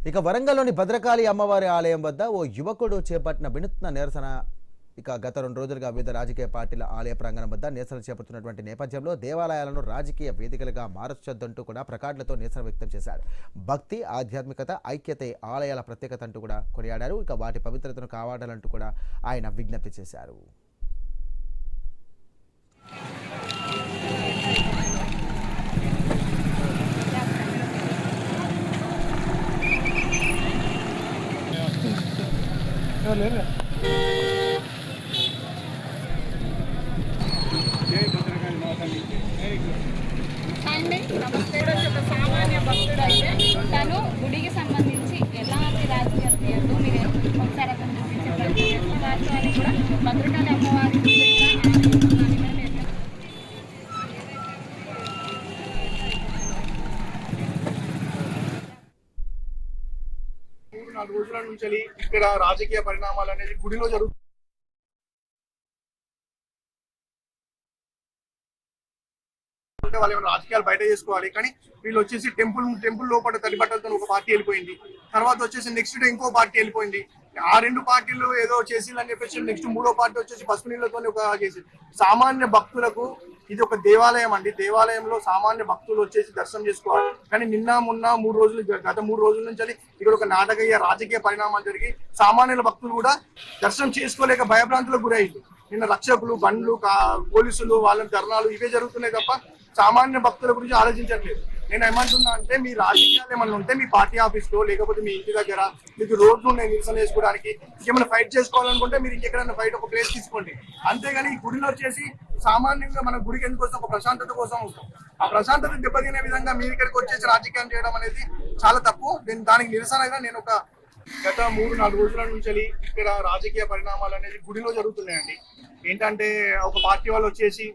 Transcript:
ఇక వరంగల్లోని భద్రకాళి అమ్మవారి ఆలయం వద్ద ఓ యువకుడు చేపట్టిన వినూత్న నిరసన గత 2 రోజులుగా వివిధ రాజకీయ పార్టీల ఆలయ ప్రాంగణం వద్ద నిరసన చేపడుతున్నటువంటి నేపథ్యంలో దేవాలయాలను రాజకీయ వేదికలుగా మార్చొద్దంటూ కూడా ప్లకార్డులతో నిరసన వ్యక్తం చేశారు. భక్తి, ఆధ్యాత్మికత, ఐక్యతే ఆలయాల ప్రత్యేకత అంటూ కూడా కొనియాడారు. ఇక వాటి పవిత్రతను కాపాడాలంటూ కూడా ఆయన విజ్ఞప్తి చేశారు. ఒక సామాన్య భక్తుడు అయితే తను గుడికి సంబంధించి ఎలాంటి రాజకీయాలు చేయొద్దు, మీరు ఒకసారి అతను చూపించే ప్రయత్నం వాస్తవాన్ని కూడా భద్రకాళి అమ్మవారి నాలుగు రోజుల నుంచి ఇక్కడ రాజకీయ పరిణామాలు అనేది గుడిలో జరుగుతుంది. వాళ్ళు ఏమైనా రాజకీయాలు బయట చేసుకోవాలి, కానీ వీళ్ళు వచ్చేసి టెంపుల్ లోపల తడి బట్టలతో ఒక పార్టీ వెళ్ళిపోయింది. తర్వాత వచ్చేసి నెక్స్ట్ డే ఇంకో పార్టీ వెళ్ళిపోయింది. ఆ 2 పార్టీలు ఏదో చేసిందని చెప్పేసి నెక్స్ట్ 3వ పార్టీ వచ్చేసి పసుపు నీళ్ళతో ఒక చేసి సామాన్య భక్తులకు ఇది ఒక దేవాలయం అండి. దేవాలయంలో సామాన్య భక్తులు వచ్చేసి దర్శనం చేసుకోవాలి. కానీ మొన్న 3 రోజులు గత 3 రోజుల నుంచి ఇక్కడ ఒక నాటకీయ రాజకీయ పరిణామాలు జరిగి సామాన్యుల భక్తులు కూడా దర్శనం చేసుకోలేక భయభ్రాంతులకు గురయ్యారు. నిన్న రక్షకులు, బండ్లు, పోలీసులు వాళ్ళ ధర్నాలు ఇవే జరుగుతున్నాయి తప్ప సామాన్య భక్తుల గురించి ఆలోచించట్లేదు. నేను ఏమంటున్నా అంటే మీ రాజకీయాలు ఏమన్నా ఉంటే మీ పార్టీ ఆఫీస్లో లేకపోతే మీ ఇంటి దగ్గర మీకు రోడ్లు ఉన్నాయి నిరసన చేసుకోవడానికి, ఏమైనా ఫైట్ చేసుకోవాలనుకుంటే మీరు ఇంకెక్కడైనా ఫైట్ ఒక ప్లేస్ తీసుకోండి. అంతేగాని ఈ గుడిలో వచ్చేసి సామాన్యంగా మన గుడికి ఎందుకు వస్తాం, ఒక ప్రశాంతత కోసం వస్తాం. ఆ ప్రశాంతత దెబ్బతినే విధంగా మీరు ఇక్కడికి వచ్చేసి రాజకీయం చేయడం అనేది చాలా తప్పు. దానికి నిరసనగా నేను గత 3-4 రోజుల నుంచి ఇక్కడ రాజకీయ పరిణామాలు అనేది గుడిలో జరుగుతున్నాయండి. ఏంటంటే ఒక పార్టీ వాళ్ళు వచ్చేసి